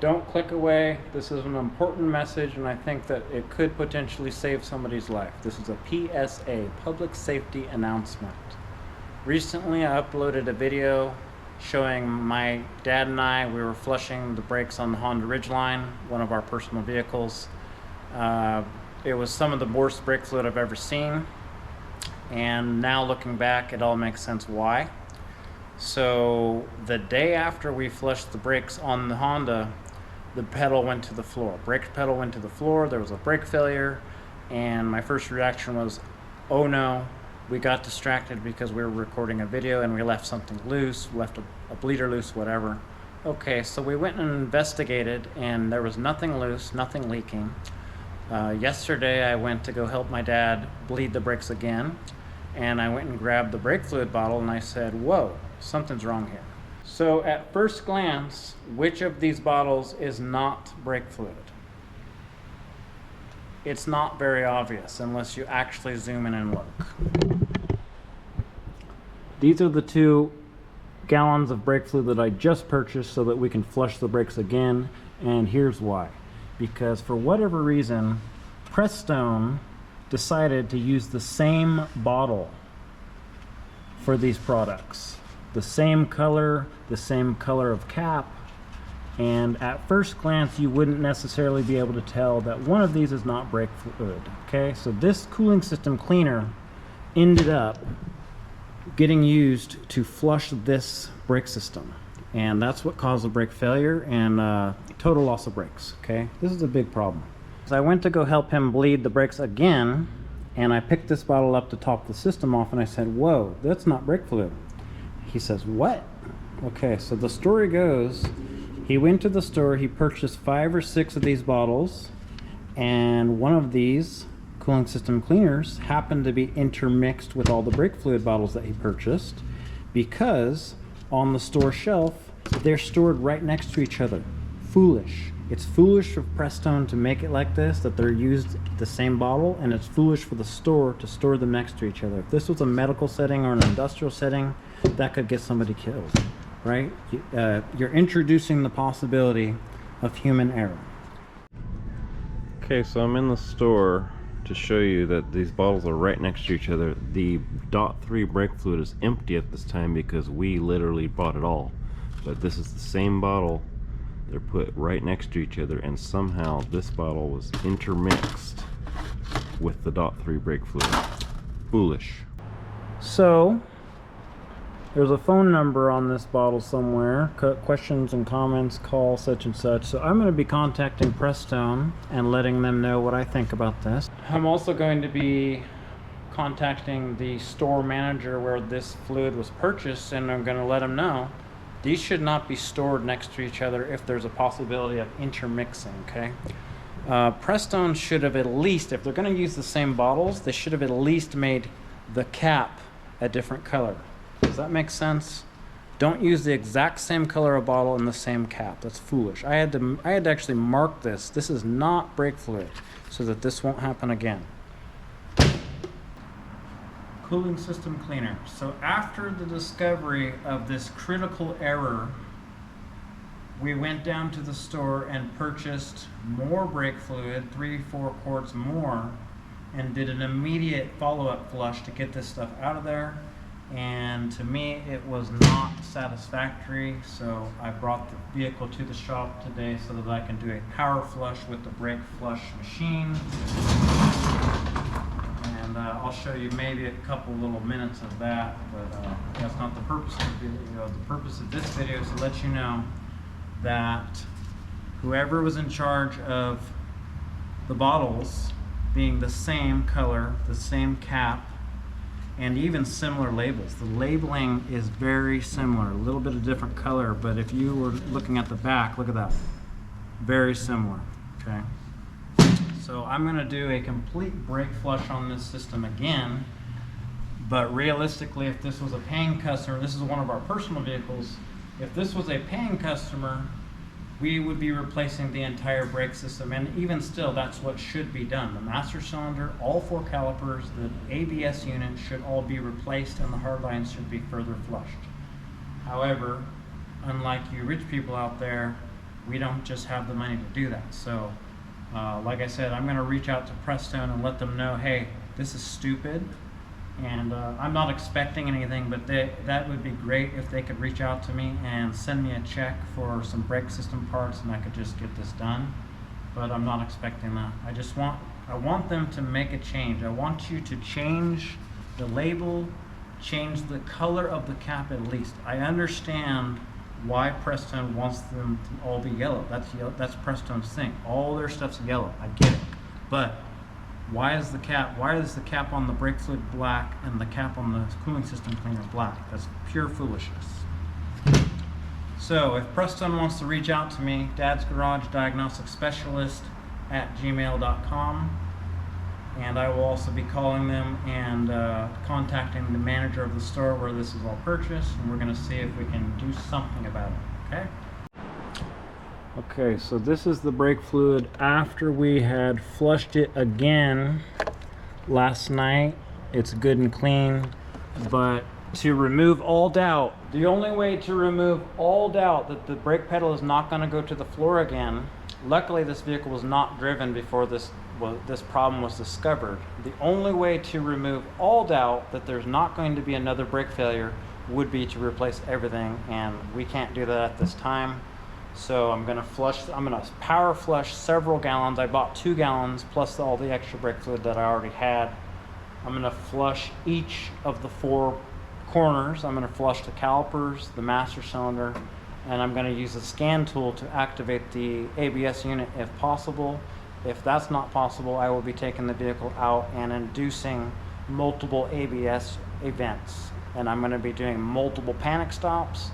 Don't click away. This is an important message, and I think that it could potentially save somebody's life. This is a PSA, public safety announcement. Recently, I uploaded a video showing my dad and I, we were flushing the brakes on the Honda Ridgeline, one of our personal vehicles. It was some of the worst brake fluid I've ever seen. And now looking back, it all makes sense why. So the day after we flushed the brakes on the Honda, the pedal went to the floor. Brake pedal went to the floor, there was a brake failure, and my first reaction was, oh no, we got distracted because we were recording a video and we left something loose, left a bleeder loose, whatever. Okay, so we went and investigated, and there was nothing loose, nothing leaking. Yesterday I went to go help my dad bleed the brakes again, and I went and grabbed the brake fluid bottle and I said, whoa, something's wrong here. So at first glance, which of these bottles is not brake fluid? It's not very obvious unless you actually zoom in and look. These are the 2 gallons of brake fluid that I just purchased so that we can flush the brakes again, and here's why. Because for whatever reason, Prestone decided to use the same bottle for these products. The same color of cap, and at first glance you wouldn't necessarily be able to tell that one of these is not brake fluid. Okay, so this cooling system cleaner ended up getting used to flush this brake system, and that's what caused the brake failure and total loss of brakes. Okay, this is a big problem. So I went to go help him bleed the brakes again, and I picked this bottle up to top the system off, and I said, whoa, that's not brake fluid. He says, what? Okay, so the story goes, he went to the store, he purchased 5 or 6 of these bottles, and one of these cooling system cleaners happened to be intermixed with all the brake fluid bottles that he purchased, because on the store shelf, they're stored right next to each other. Foolish. It's foolish of Prestone to make it like this, that they're used the same bottle, and it's foolish for the store to store them next to each other. If this was a medical setting or an industrial setting, that could get somebody killed, right? You're introducing the possibility of human error. Okay, so I'm in the store to show you that these bottles are right next to each other. The .3 brake fluid is empty at this time because we literally bought it all. But this is the same bottle. They're put right next to each other, and somehow this bottle was intermixed with the .3 brake fluid. Foolish. So there's a phone number on this bottle somewhere. Questions and comments, call such and such. So I'm going to be contacting Prestone and letting them know what I think about this. I'm also going to be contacting the store manager where this fluid was purchased, and I'm going to let them know these should not be stored next to each other if there's a possibility of intermixing, okay? Prestone should have at least, if they're going to use the same bottles, they should have at least made the cap a different color. Does that make sense? Don't use the exact same color of bottle in the same cap. That's foolish. I had to actually mark this. This is not brake fluid, so that this won't happen again. Cooling system cleaner. So after the discovery of this critical error, we went down to the store and purchased more brake fluid, 3-4 quarts more, and did an immediate follow-up flush to get this stuff out of there. And to me, it was not satisfactory, so I brought the vehicle to the shop today so that I can do a power flush with the brake flush machine. And I'll show you maybe a couple little minutes of that, but that's not the purpose of the video. The purpose of this video is to let you know that whoever was in charge of the bottles being the same color, the same cap, and even similar labels. The labeling is very similar, a little bit of different color, but if you were looking at the back, look at that. Very similar, okay? So I'm gonna do a complete brake flush on this system again, but realistically, if this was a paying customer, this is one of our personal vehicles, if this was a paying customer, we would be replacing the entire brake system, and even still, that's what should be done. The master cylinder, all 4 calipers, the ABS unit should all be replaced, and the hard lines should be further flushed. However, unlike you rich people out there, we don't just have the money to do that. So like I said, I'm going to reach out to Prestone and let them know, hey, this is stupid, and I'm not expecting anything, but that would be great if they could reach out to me and send me a check for some brake system parts, and I could just get this done. But I'm not expecting that. I want them to make a change. I want you to change the label, change the color of the cap at least. I understand why Prestone wants them to all be yellow. That's Prestone's thing. All their stuff's yellow. I get it. But why is the cap on the brake fluid black and the cap on the cooling system cleaner black? That's pure foolishness. So if Prestone wants to reach out to me, Dad's Garage Diagnostic Specialist at gmail.com, and I will also be calling them and contacting the manager of the store where this is all purchased, and we're going to see if we can do something about it. Okay? Okay, so this is the brake fluid after we had flushed it again last night. It's good and clean, but to remove all doubt, the only way to remove all doubt that the brake pedal is not going to go to the floor again, luckily this vehicle was not driven before this problem was discovered. The only way to remove all doubt that there's not going to be another brake failure would be to replace everything, and we can't do that at this time. So I'm going to power flush several gallons. I bought 2 gallons plus all the extra brake fluid that I already had. I'm going to flush each of the 4 corners. I'm going to flush the calipers, the master cylinder, and I'm going to use the scan tool to activate the ABS unit if possible. If that's not possible, I will be taking the vehicle out and inducing multiple ABS events, and I'm going to be doing multiple panic stops.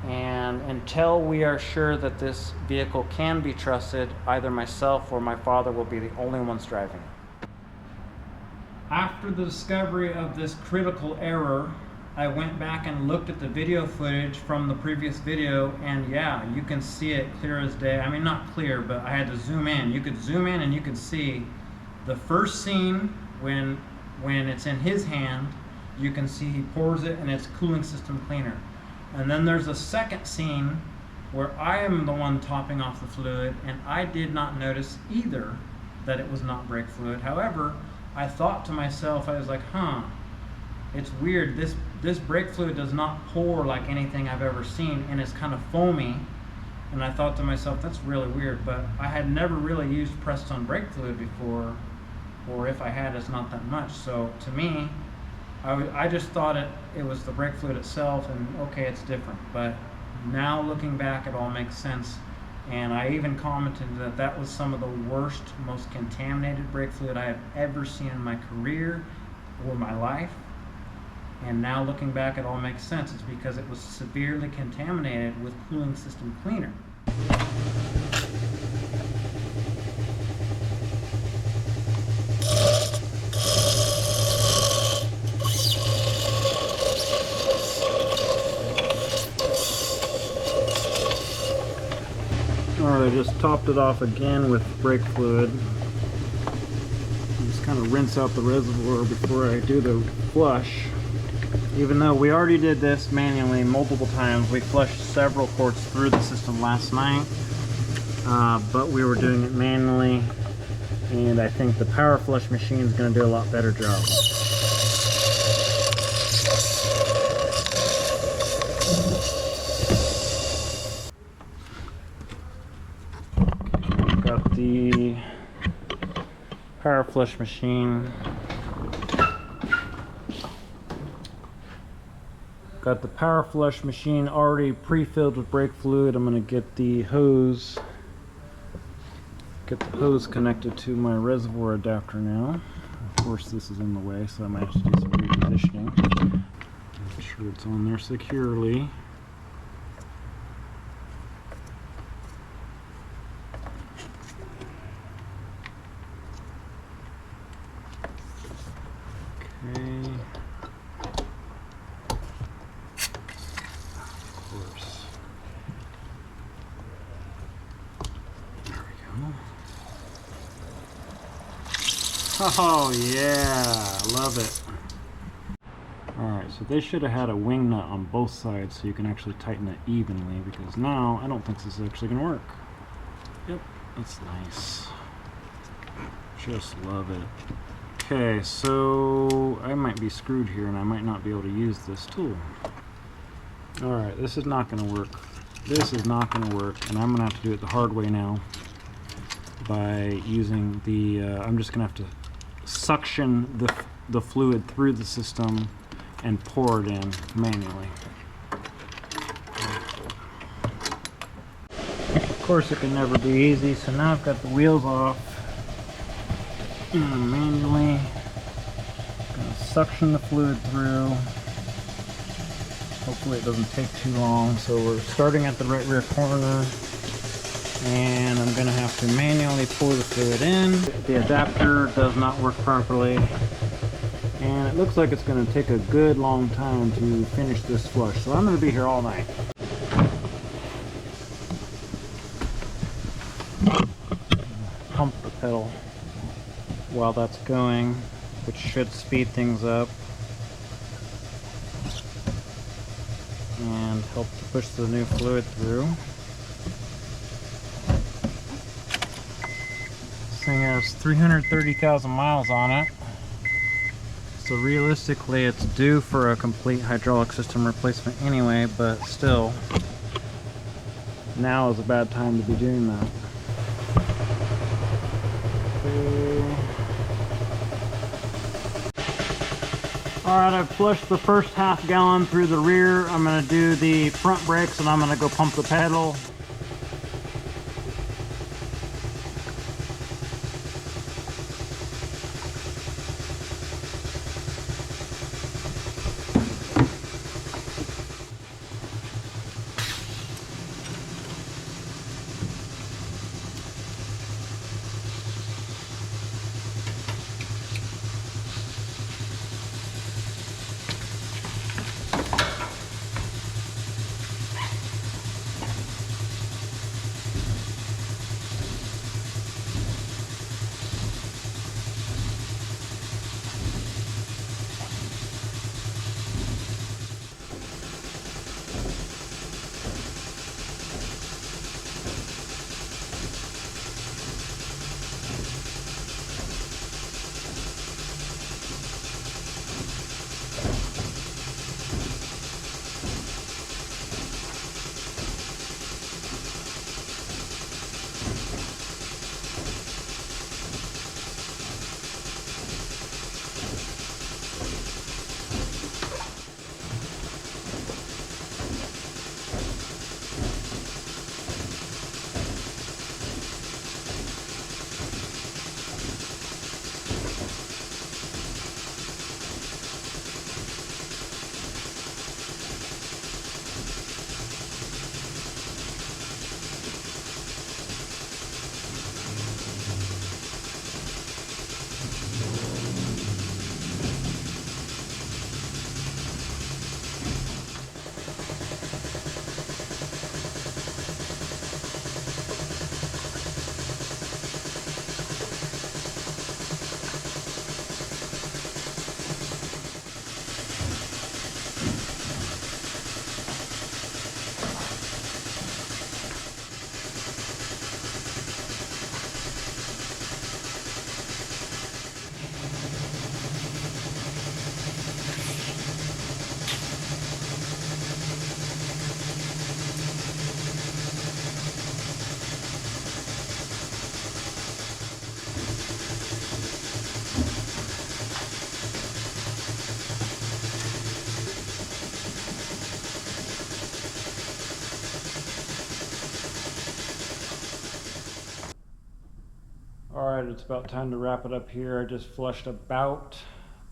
And until we are sure that this vehicle can be trusted, either myself or my father will be the only ones driving it. After the discovery of this critical error, I went back and looked at the video footage from the previous video, and yeah, you can see it clear as day. I mean, not clear, but I had to zoom in. You could zoom in and you could see the first scene when it's in his hand. You can see he pours it and it's cooling system cleaner. And then there's a second scene where I am the one topping off the fluid, and I did not notice either that it was not brake fluid. However, I thought to myself, I was like, it's weird. This brake fluid does not pour like anything I've ever seen, and it's kind of foamy. And I thought to myself, that's really weird. But I had never really used Prestone brake fluid before, or if I had, it's not that much. So to me, I just thought it was the brake fluid itself, and okay, it's different. But now looking back, it all makes sense. And I even commented that was some of the worst, most contaminated brake fluid I have ever seen in my career or my life. And now looking back, it all makes sense. It's because it was severely contaminated with cooling system cleaner. Alright, I just topped it off again with brake fluid. Just kind of rinse out the reservoir before I do the flush. Even though we already did this manually multiple times, we flushed several quarts through the system last night, but we were doing it manually, and I think the power flush machine is going to do a lot better job. Okay, got the power flush machine. Got the power flush machine already pre-filled with brake fluid. I'm going to get the hose connected to my reservoir adapter now. Of course, this is in the way, so I might have to do some repositioning. Make sure it's on there securely. Okay. Oh yeah, love it. Alright, so they should have had a wing nut on both sides so you can actually tighten it evenly, because now I don't think this is actually going to work. Yep, that's nice. Just love it. Okay, so I might be screwed here and I might not be able to use this tool. Alright, this is not going to work. This is not going to work, and I'm going to have to do it the hard way now by using the, I'm just going to have to suction the fluid through the system and pour it in manually. Of course, it can never be easy, so now I've got the wheels off. And manually gonna suction the fluid through. Hopefully it doesn't take too long. So we're starting at the right rear corner, and I'm gonna have to manually pour the fluid in. The adapter does not work properly, and it looks like it's gonna take a good long time to finish this flush. So I'm gonna be here all night. Pump the pedal while that's going, which should speed things up and help to push the new fluid through. This thing has 330,000 miles on it, so realistically it's due for a complete hydraulic system replacement anyway, but still, now is a bad time to be doing that. Alright, I've flushed the first half gallon through the rear. I'm going to do the front brakes and I'm going to go pump the pedal. Alright, it's about time to wrap it up here. I just flushed about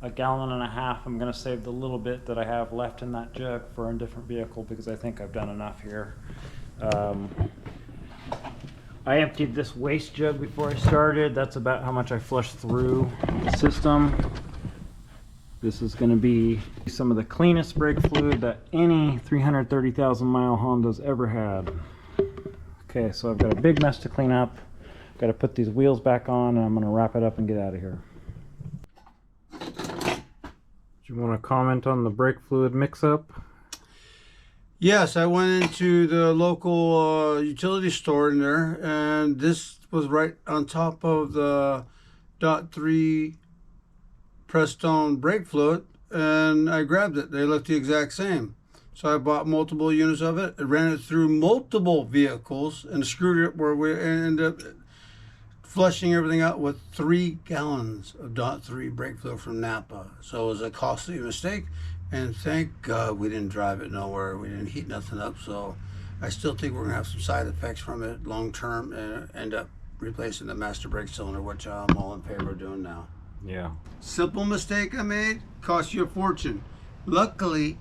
1.5 gallons. I'm going to save the little bit that I have left in that jug for a different vehicle because I think I've done enough here. I emptied this waste jug before I started. That's about how much I flushed through the system. This is going to be some of the cleanest brake fluid that any 330,000 mile Honda's ever had. Okay, so I've got a big mess to clean up. Got to put these wheels back on, and I'm going to wrap it up and get out of here. Do you want to comment on the brake fluid mix-up? Yes, I went into the local utility store in there, and this was right on top of the dot three Prestone brake fluid, and I grabbed it. They looked the exact same. So I bought multiple units of it, ran it through multiple vehicles, and screwed it where we ended up flushing everything out with 3 gallons of dot three brake fluid from Napa. So it was a costly mistake, and thank God we didn't drive it nowhere. We didn't heat nothing up. So I still think we're gonna have some side effects from it long term, and end up replacing the master brake cylinder, which I'm all in favor of doing now. Yeah. Simple mistake I made, cost you a fortune. Luckily,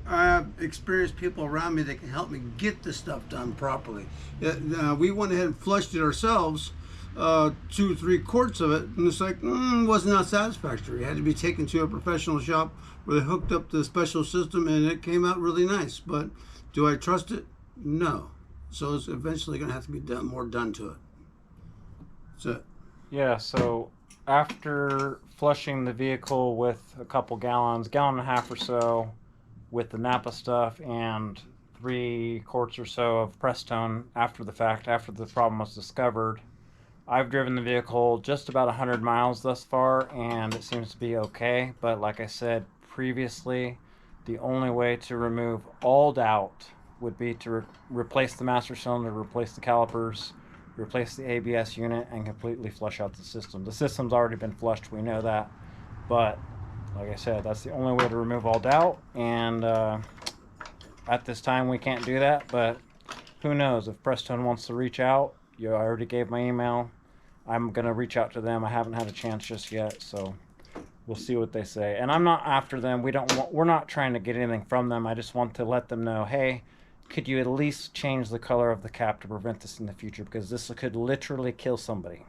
I have experienced people around me that can help me get the stuff done properly. We went ahead and flushed it ourselves, 2-3 quarts of it, and it's like, was not satisfactory. It had to be taken to a professional shop where they hooked up the special system, and it came out really nice. But do I trust it? No. So it's eventually going to have to be more done to it. That's it. Yeah, so after flushing the vehicle with a couple gallons, gallon and a half or so, with the Napa stuff and 3 quarts or so of Prestone after the fact, after the problem was discovered, I've driven the vehicle just about 100 miles thus far, and it seems to be okay. But like I said previously, the only way to remove all doubt would be to replace the master cylinder, replace the calipers, replace the ABS unit, and completely flush out the system. The system's already been flushed, we know that. But like I said, that's the only way to remove all doubt. And at this time, we can't do that. But who knows? If Prestone wants to reach out, I already gave my email. I'm going to reach out to them. I haven't had a chance just yet. So we'll see what they say. And I'm not after them. We're not trying to get anything from them. I just want to let them know, hey, could you at least change the color of the cap to prevent this in the future? Because this could literally kill somebody.